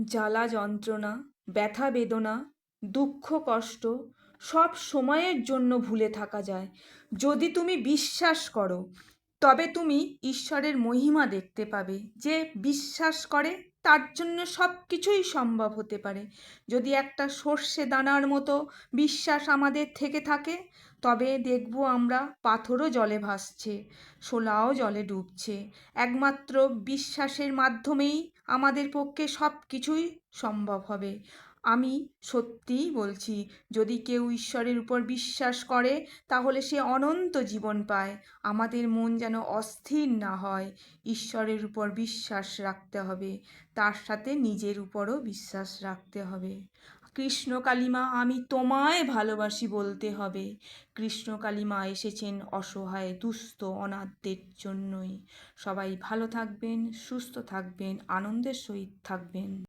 জ্বালা যন্ত্রণা, ব্যথা বেদনা, দুঃখ কষ্ট সব সময়ের জন্য ভুলে থাকা যায় যদি তুমি বিশ্বাস করো। তবে তুমি ঈশ্বরের মহিমা দেখতে পাবে। যে বিশ্বাস করে তার জন্য সব কিছুই সম্ভব হতে পারে। যদি একটা সর্ষে দানার মতো বিশ্বাস আমাদের থেকে থাকে, তবে দেখব আমরা পাথরও জলে ভাসছে, শোলাও জলে ডুবছে। একমাত্র বিশ্বাসের মাধ্যমেই আমাদের পক্ষে সব কিছুই সম্ভব হবে। আমি সত্যিই বলছি, যদি কেউ ঈশ্বরের উপর বিশ্বাস করে তাহলে সে অনন্ত জীবন পায়। আমাদের মন যেন অস্থির না হয়। ঈশ্বরের উপর বিশ্বাস রাখতে হবে, তার সাথে নিজের উপরও বিশ্বাস রাখতে হবে। কৃষ্ণ কালিমা আমি তোমায় ভালোবাসি বলতে হবে। কৃষ্ণ কালিমা এসেছেন অসহায় দুস্থ অনাথদের জন্যই। সবাই ভালো থাকবেন, সুস্থ থাকবেন, আনন্দের সহিত থাকবেন।